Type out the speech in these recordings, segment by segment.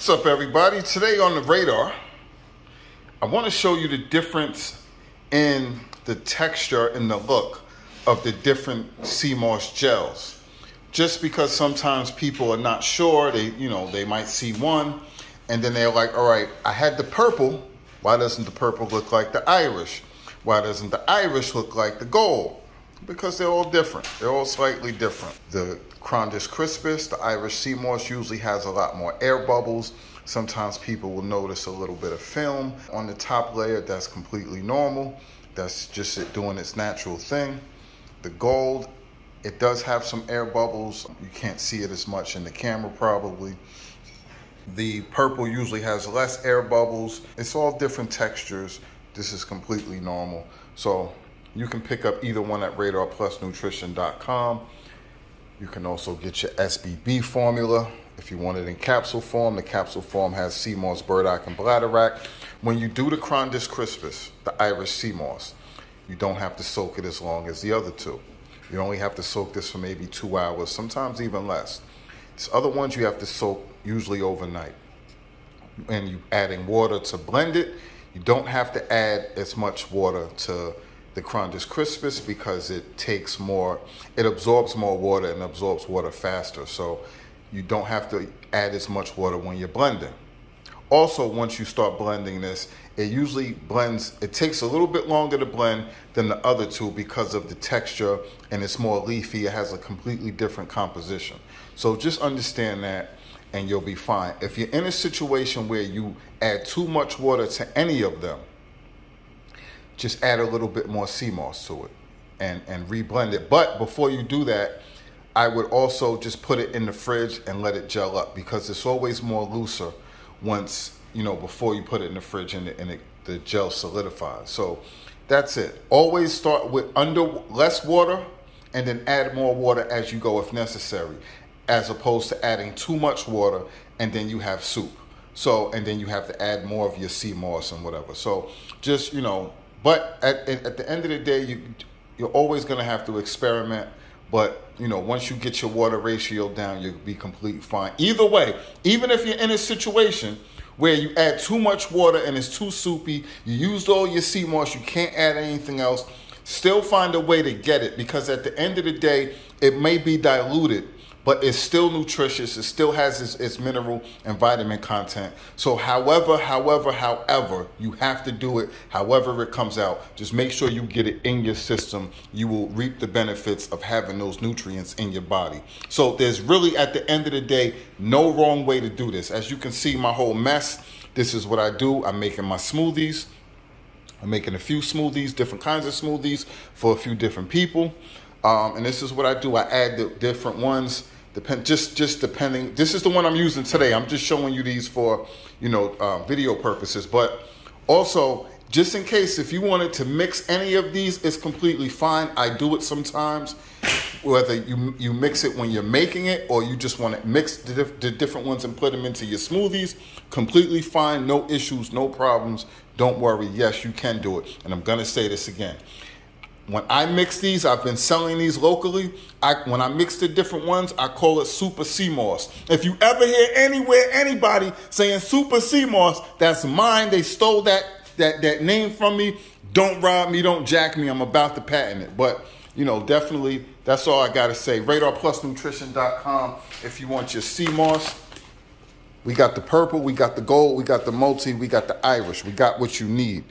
What's up, everybody? Today on the radar, I want to show you the difference in the texture and the look of the different sea moss gels. Just because sometimes people are not sure, they might see one and then they're like, all right, I had the purple. Why doesn't the purple look like the Irish? Why doesn't the Irish look like the gold? Because they're all different. They're all slightly different. The Crondis crispus, the Irish sea moss, usually has a lot more air bubbles. Sometimes people will notice a little bit of film on the top layer. That's completely normal. That's just it doing its natural thing. The gold, it does have some air bubbles. You can't see it as much in the camera probably. The purple usually has less air bubbles. It's all different textures. This is completely normal. So you can pick up either one at RadarPlusNutrition.com. You can also get your SBB formula if you want it in capsule form. The capsule form has sea moss, burdock, and bladderwrack. When you do the Crondis crispus, the Irish sea moss, you don't have to soak it as long as the other two. You only have to soak this for maybe 2 hours, sometimes even less. These other ones you have to soak usually overnight. And you adding water to blend it. You don't have to add as much water to the Crondis crispus because it absorbs more water and absorbs water faster. So you don't have to add as much water when you're blending. Also, once you start blending this, it usually blends, it takes a little bit longer to blend than the other two because of the texture, and it's more leafy. It has a completely different composition. So just understand that and you'll be fine. If you're in a situation where you add too much water to any of them, just add a little bit more sea moss to it and reblend it. But before you do that, I would also just put it in the fridge and let it gel up, because it's always more looser once, before you put it in the fridge and the gel solidifies. So that's it. Always start with less water and then add more water as you go if necessary, as opposed to adding too much water and then you have soup. So, and then you have to add more of your sea moss and whatever. So just, but at the end of the day, you're always going to have to experiment. But, once you get your water ratio down, you'll be completely fine. Either way, even if you're in a situation where you add too much water and it's too soupy, you used all your sea moss, you can't add anything else, still find a way to get it, because at the end of the day, it may be diluted, but it's still nutritious. It still has its mineral and vitamin content. So however, you have to do it, however it comes out. Just make sure you get it in your system. You will reap the benefits of having those nutrients in your body. So there's really, at the end of the day, no wrong way to do this. As you can see, my whole mess, this is what I do. I'm making my smoothies. I'm making a few smoothies, different kinds of smoothies for a few different people. And this is what I do. I add the different ones. Just depending. This is the one I'm using today. I'm just showing you these for, video purposes. But also, just in case, if you wanted to mix any of these, it's completely fine. I do it sometimes. Whether you mix it when you're making it or you just want to mix the different ones and put them into your smoothies, completely fine. No issues, no problems. Don't worry. Yes, you can do it. And I'm going to say this again. When I mix these, I've been selling these locally. When I mix the different ones, I call it super sea moss. If you ever hear anybody saying super sea moss, that's mine. They stole that name from me. Don't rob me, don't jack me. I'm about to patent it. But, definitely, that's all I got to say. RadarPlusNutrition.com if you want your sea moss. We got the purple, we got the gold, we got the multi, we got the Irish. We got what you need.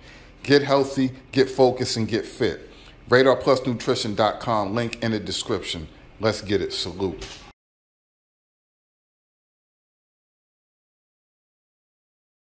Get healthy, get focused, and get fit. RadarPlusNutrition.com, link in the description. Let's get it. Salute.